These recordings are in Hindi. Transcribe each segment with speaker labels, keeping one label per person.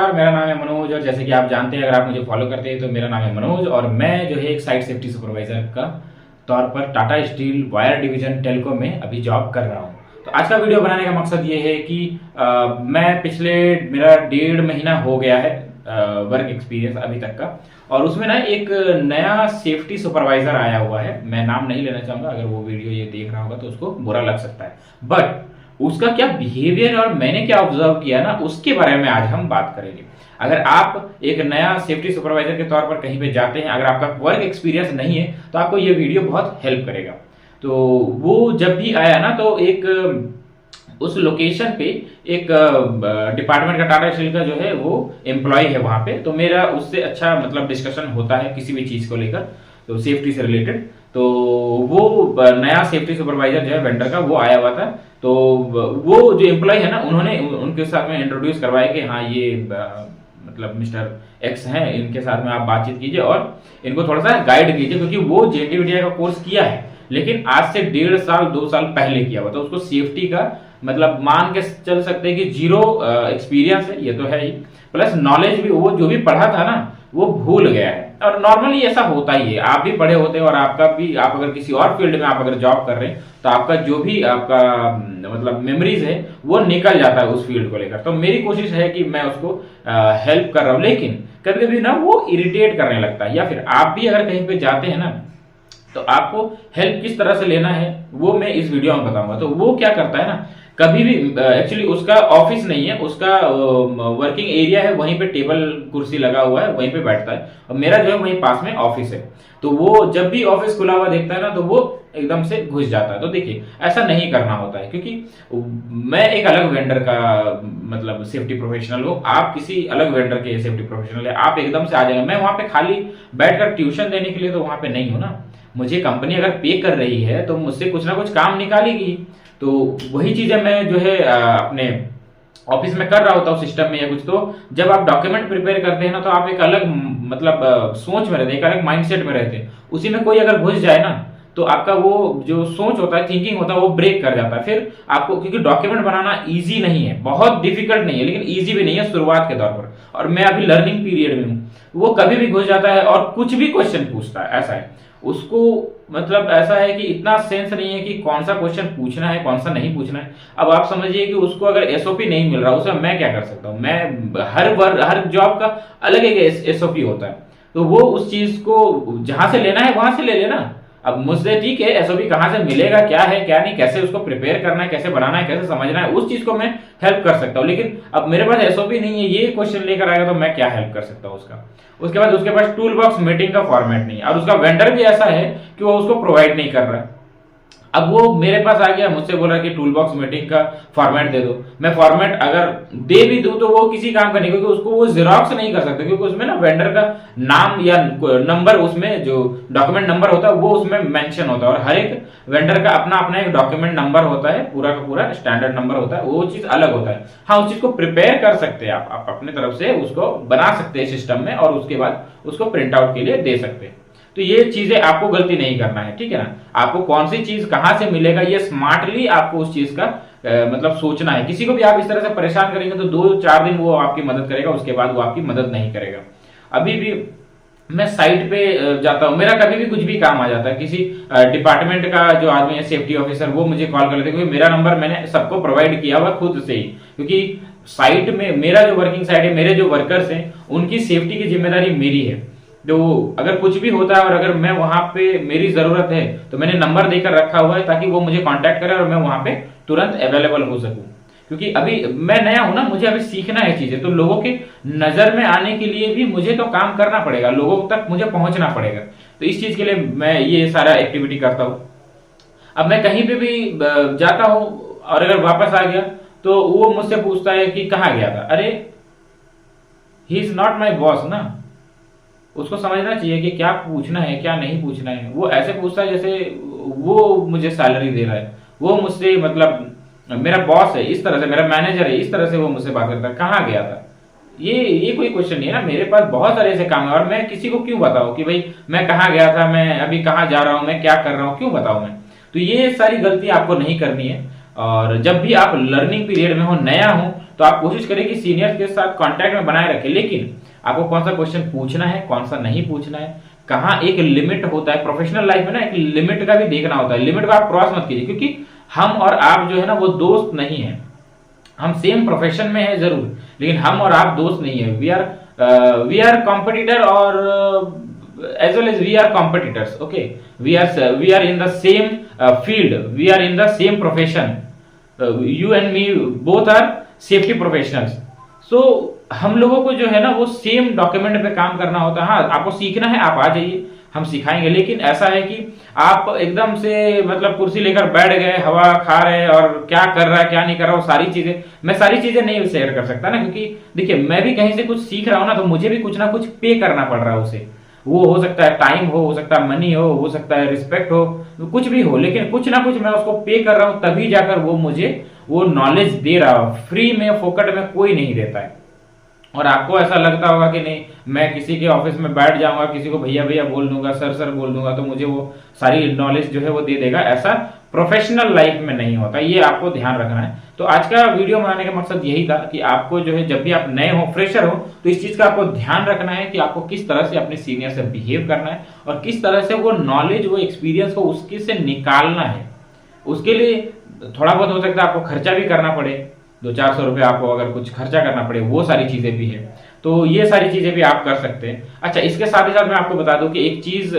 Speaker 1: नमस्कार, मेरा नाम है मनोज और जैसे कि आप जानते हैं, अगर आप मुझे फॉलो करते हैं तो मेरा नाम है मनोज और मैं जो है एक साइट सेफ्टी सुपरवाइजर का तौर पर Tata steel wire division Telco में अभी जॉब कर रहा हूँ। तो आज का वीडियो बनाने का मकसद ये है कि मैं मेरा 1.5 महीना हो गया है वर्क एक्सपीरियंस अभी तक का, और उसमें ना एक नया सेफ्टी सुपरवाइजर आया हुआ है। मैं नाम नहीं लेना चाहूंगा, अगर वो वीडियो ये देख रहा होगा तो उसको बुरा लग सकता है, बट उसका क्या बिहेवियर और मैंने क्या ऑब्जर्व किया ना, उसके बारे में आज हम बात करेंगे। अगर आप एक नया सेफ्टी सुपरवाइजर के तौर पर कहीं पे जाते हैं, अगर आपका वर्क एक्सपीरियंस नहीं है तो आपको ये वीडियो बहुत हेल्प करेगा। तो वो जब भी आया ना, तो एक उस लोकेशन पे एक डिपार्टमेंट का, टाटा स्टील का जो है वो एम्प्लॉय है वहां पे। तो मेरा उससे अच्छा मतलब डिस्कशन होता है किसी भी चीज को लेकर, तो सेफ्टी से रिलेटेड। तो वो नया सेफ्टी सुपरवाइजर जो है वेंडर का, वो आया हुआ था। तो वो जो एम्प्लॉय है ना, उन्होंने उनके साथ में इंट्रोड्यूस करवाया कि हाँ ये मतलब मिस्टर एक्स हैं, इनके साथ में आप बातचीत कीजिए और इनको थोड़ा सा गाइड कीजिए, क्योंकि वो जेटीवीटीआई का कोर्स किया है लेकिन आज से 1.5 साल 2 साल पहले किया हुआ था। उसको सेफ्टी का मतलब मान के चल सकते हैं कि जीरो एक्सपीरियंस है, ये तो है ही, प्लस नॉलेज भी वो जो भी पढ़ा था ना वो भूल गया है। और नॉर्मली ऐसा होता ही है, आप भी पढ़े होते हैं और आपका भी, आप अगर किसी और फील्ड में आप अगर जॉब कर रहे हैं तो आपका जो भी आपका मतलब मेमोरीज है वो निकल जाता है उस फील्ड को लेकर। तो मेरी कोशिश है कि मैं उसको हेल्प कर रहा हूँ, लेकिन कभी कभी ना वो इरिटेट करने लगता है। या फिर आप भी अगर कहीं पे जाते हैं ना, तो आपको हेल्प किस तरह से लेना है वो मैं इस वीडियो में बताऊंगा। तो वो क्या करता है ना, कभी भी एक्चुअली उसका ऑफिस नहीं है, उसका वर्किंग एरिया है, वहीं पे टेबल कुर्सी लगा हुआ है, वहीं पे बैठता है, और मेरा जो है वहीं पास में ऑफिस है। तो वो जब भी ऑफिस खुला हुआ देखता है ना, तो वो एकदम से घुस जाता है। तो देखिए, ऐसा नहीं करना होता है, क्योंकि मैं एक अलग वेंडर का मतलब सेफ्टी प्रोफेशनल हूँ, आप किसी अलग वेंडर के सेफ्टी प्रोफेशनल है। आप एकदम से आ जाएंगे, मैं वहां पे खाली बैठकर ट्यूशन देने के लिए तो वहां पे नहीं हूँ ना। मुझे कंपनी अगर पे कर रही है तो मुझसे कुछ ना कुछ काम निकालेगी। तो वही चीजें मैं जो है अपने ऑफिस में कर रहा होता हूँ सिस्टम में या कुछ। तो जब आप डॉक्यूमेंट प्रिपेयर करते हैं ना, तो आप एक अलग मतलब सोच में रहते हैं, एक अलग माइंडसेट में रहते हैं। उसी में कोई अगर घुस जाए ना, तो आपका वो जो सोच होता है, थिंकिंग होता है, वो ब्रेक कर जाता है। फिर आपको, क्योंकि डॉक्यूमेंट बनाना इजी नहीं है, बहुत डिफिकल्ट नहीं है, लेकिन इजी भी नहीं है शुरुआत के तौर पर, और मैं अभी लर्निंग पीरियड में हूँ। वो कभी भी घुस जाता है और कुछ भी क्वेश्चन पूछता है, ऐसा है उसको। मतलब ऐसा है कि इतना सेंस नहीं है कि कौन सा क्वेश्चन पूछना है, कौन सा नहीं पूछना है। अब आप समझिए कि उसको अगर एसओपी नहीं मिल रहा, उसमें मैं क्या कर सकता हूँ। मैं हर जॉब का अलग एक एसओपी होता है, तो वो उस चीज को जहां से लेना है वहां से ले लेना। अब मुझसे ठीक है, एसओपी कहां से मिलेगा, क्या है क्या नहीं, कैसे उसको प्रिपेयर करना है, कैसे बनाना है, कैसे समझना है, उस चीज को मैं हेल्प कर सकता हूँ। लेकिन अब मेरे पास एसओपी नहीं है, ये क्वेश्चन लेकर आएगा तो मैं क्या हेल्प कर सकता हूँ उसका। उसके बाद उसके पास टूल बॉक्स मीटिंग का फॉर्मेट नहीं है, और उसका वेंडर भी ऐसा है कि वो उसको प्रोवाइड नहीं कर रहा है। अब वो मेरे पास आ गया, मुझसे बोल रहा है कि टूल बॉक्स मीटिंग का फॉर्मेट दे दो। मैं फॉर्मेट अगर दे भी दूं तो वो किसी काम का नहीं, क्योंकि उसको वो जेरॉक्स नहीं कर सकते, क्योंकि उसमें ना वेंडर का नाम या नंबर, उसमें जो डॉक्यूमेंट नंबर होता है वो उसमें मेंशन होता है, और हर एक वेंडर का अपना अपना एक डॉक्यूमेंट नंबर होता है, पूरा का पूरा स्टैंडर्ड नंबर होता है, वो चीज अलग होता है। हाँ, उस चीज को प्रिपेयर कर सकते हैं आप अपने तरफ से, उसको बना सकते हैं सिस्टम में, और उसके बाद उसको प्रिंट आउट के लिए दे सकते हैं। तो ये चीजें आपको गलती नहीं करना है, ठीक है ना। आपको कौन सी चीज कहां से मिलेगा, ये स्मार्टली आपको उस चीज का मतलब सोचना है। किसी को भी आप इस तरह से परेशान करेंगे तो 2-4 दिन वो आपकी मदद करेगा, उसके बाद वो आपकी मदद नहीं करेगा। अभी भी मैं साइट पे जाता हूँ, मेरा कभी भी कुछ भी काम आ जाता है, किसी डिपार्टमेंट का जो आदमी है सेफ्टी ऑफिसर, वो मुझे कॉल कर लेते हैं, क्योंकि मेरा नंबर मैंने सबको प्रोवाइड किया हुआ खुद से ही। क्योंकि साइट में मेरा जो वर्किंग साइट है, मेरे जो वर्कर्स हैं, उनकी सेफ्टी की जिम्मेदारी मेरी है। तो अगर कुछ भी होता है और अगर मैं वहां पे मेरी जरूरत है, तो मैंने नंबर देकर रखा हुआ है ताकि वो मुझे कांटेक्ट करे और मैं वहां पे तुरंत अवेलेबल हो सकूं। क्योंकि अभी मैं नया हूं ना, मुझे अभी सीखना है चीजें, तो लोगों के नजर में आने के लिए भी मुझे तो काम करना पड़ेगा, लोगों तक मुझे पहुंचना पड़ेगा। तो इस चीज के लिए मैं ये सारा एक्टिविटी करता हूँ। अब मैं कहीं पे भी जाता हूँ और अगर वापस आ गया तो वो मुझसे पूछता है कि कहाँ गया था। अरे, he is not my boss ना, उसको समझना चाहिए कि क्या पूछना है क्या नहीं पूछना है। वो ऐसे पूछता है जैसे वो मुझे सैलरी दे रहा है, वो मुझसे मतलब मेरा बॉस है, इस तरह से मेरा मैनेजर है, इस तरह से वो मुझसे बात करता है। कहाँ गया था, ये कोई क्वेश्चन नहीं है ना। मेरे पास बहुत सारे ऐसे काम है, और मैं किसी को क्यों बताऊं कि भाई मैं कहाँ गया था, मैं अभी कहाँ जा रहा हूँ, मैं क्या कर रहा हूँ, क्यों बताऊं मैं। तो ये सारी गलती आपको नहीं करनी है। और जब भी आप लर्निंग पीरियड में हो, नया हो, तो आप कोशिश करें कि सीनियर के साथ कांटेक्ट में बनाए रखें, लेकिन आपको कौन सा क्वेश्चन पूछना है, कौन सा नहीं पूछना है, कहाँ एक लिमिट होता है। प्रोफेशनल लाइफ में ना एक लिमिट का भी देखना होता है, लिमिट को आप क्रॉस मत कीजिए, क्योंकि हम और आप जो है ना वो दोस्त नहीं है। हम सेम प्रोफेशन में है जरूर, लेकिन हम और आप दोस्त नहीं है। वी आर कॉम्पिटिटर और as well as we are competitors, okay, we are in the same field, we are in the same profession, you and me both are safety professionals, so हम लोगों को जो है ना वो सेम डॉक्यूमेंट पे काम करना होता है। हाँ, आपको सीखना है, आप आ जाइए, हम सिखाएंगे, लेकिन ऐसा है कि आप एकदम से मतलब कुर्सी लेकर बैठ गए, हवा खा रहे और क्या कर रहा है क्या नहीं कर रहा, वो सारी चीजें मैं सारी चीजें नहीं शेयर कर सकता ना, क्योंकि देखिए मैं भी कहीं से कुछ सीख रहा हूं ना, तो मुझे भी कुछ ना कुछ पे करना पड़ रहा है उसे। वो हो सकता है टाइम हो सकता है मनी हो सकता है रिस्पेक्ट हो, कुछ भी हो, लेकिन कुछ ना कुछ मैं उसको पे कर रहा हूं, तभी जाकर वो मुझे वो नॉलेज दे रहा हो। फ्री में फोकट में कोई नहीं देता है। और आपको ऐसा लगता होगा कि नहीं, मैं किसी के ऑफिस में बैठ जाऊंगा, किसी को भैया भैया बोल दूंगा, सर सर बोल दूंगा, तो मुझे वो सारी नॉलेज जो है वो दे देगा। ऐसा प्रोफेशनल लाइफ में नहीं होता, ये आपको ध्यान रखना है। तो आज का वीडियो बनाने का मकसद यही था कि आपको जो है जब भी आप नए हो, फ्रेशर हो, तो इस चीज का आपको ध्यान रखना है कि आपको किस तरह से अपने सीनियर से बिहेव करना है और किस तरह से वो नॉलेज वो एक्सपीरियंस को उसके से निकालना है। उसके लिए थोड़ा बहुत हो सकता है आपको खर्चा भी करना पड़े, 200-400 रुपए आपको अगर कुछ खर्चा करना पड़े, वो सारी चीजें भी है। तो ये सारी चीजें भी आप कर सकते हैं। अच्छा, इसके साथ ही साथ मैं आपको बता दूं कि एक चीज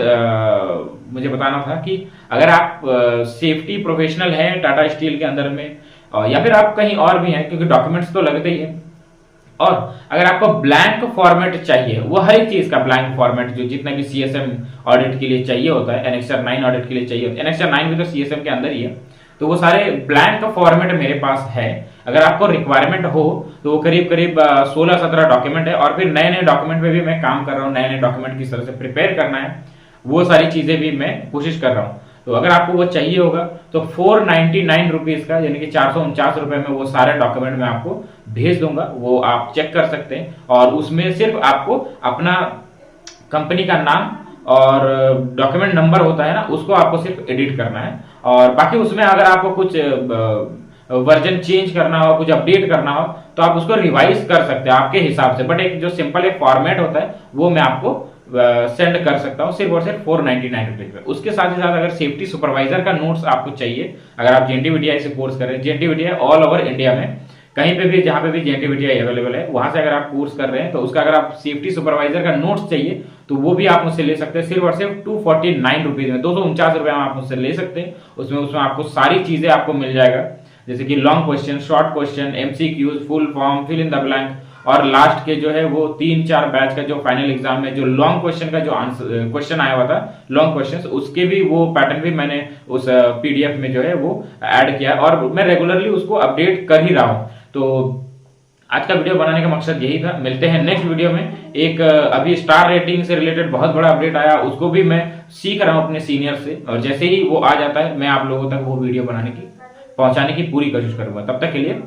Speaker 1: मुझे बताना था कि अगर आप सेफ्टी प्रोफेशनल हैं टाटा स्टील के अंदर में, या फिर आप कहीं और भी हैं, क्योंकि डॉक्यूमेंट्स तो लगते ही है, और अगर आपको ब्लैंक फॉर्मेट चाहिए, वो हर एक चीज का ब्लैंक फॉर्मेट जो जितना भी सीएसएम ऑडिट के लिए चाहिए होता है, एनेक्सर 9 ऑडिट के लिए चाहिए होता है, एनेक्सर 9 भी तो सीएसएम के अंदर ही है, तो वो सारे ब्लैंक फॉर्मेट मेरे पास है। अगर आपको रिक्वायरमेंट हो तो वो करीब करीब 16-17 डॉक्यूमेंट है, और फिर नए नए डॉक्यूमेंट पे भी मैं काम कर रहा हूँ, नए नए डॉक्यूमेंट किस तरह से प्रिपेयर करना है, वो सारी चीजें भी मैं कोशिश कर रहा हूँ। तो अगर आपको वो चाहिए होगा तो 499 रुपीज का, यानी कि 449 रुपए में वो सारे डॉक्यूमेंट मैं आपको भेज दूंगा, वो आप चेक कर सकते हैं। और उसमें सिर्फ आपको अपना कंपनी का नाम और डॉक्यूमेंट नंबर होता है ना, उसको आपको सिर्फ एडिट करना है, और बाकी उसमें अगर आपको कुछ वर्जन चेंज करना हो, कुछ अपडेट करना हो, तो आप उसको रिवाइज कर सकते हैं आपके हिसाब से। बट एक जो सिंपल एक फॉर्मेट होता है वो मैं आपको सेंड कर सकता हूँ सिर्फ और सिर्फ 499 रुपीज पे। उसके साथ ही साथ अगर सेफ्टी सुपरवाइजर का नोट्स आपको चाहिए, अगर आप JNTVTI से कोर्स कर रहे हैं, JNTVTI ऑल ओवर इंडिया में कहीं पे भी जहां पे भी JNTVTI अवेलेबल है, वहां से अगर आप कोर्स कर रहे हैं, तो उसका अगर आप सेफ्टी सुपरवाइजर का नोट्स चाहिए तो वो भी आप मुझसे ले सकते हैं सिर्फ और सिर्फ 249 रुपीज में, 249 रुपए में आप मुझसे ले सकते हैं। उसमें आपको सारी चीजें आपको मिल जाएगा, जैसे कि long question, short question, MCQs, full form, fill in the blank, और लास्ट के जो है वो 3-4 बैच का जो फाइनल एग्जाम में जो लॉन्ग क्वेश्चन का जो आंसर क्वेश्चन आया हुआ था, लॉन्ग क्वेश्चन, उसके भी वो पैटर्न भी मैंने उस PDF में जो है वो ऐड किया, और मैं रेगुलरली उसको अपडेट कर ही रहा हूं। तो आज का वीडियो बनाने का मकसद यही था। मिलते हैं नेक्स्ट वीडियो में। एक अभी स्टार रेटिंग से रिलेटेड बहुत बड़ा अपडेट आया, उसको भी मैं सीख रहा हूं अपने सीनियर से, और जैसे ही वो आ जाता है मैं आप लोगों तक वो वीडियो पहुंचाने की पूरी कोशिश करूंगा। तब तक के लिए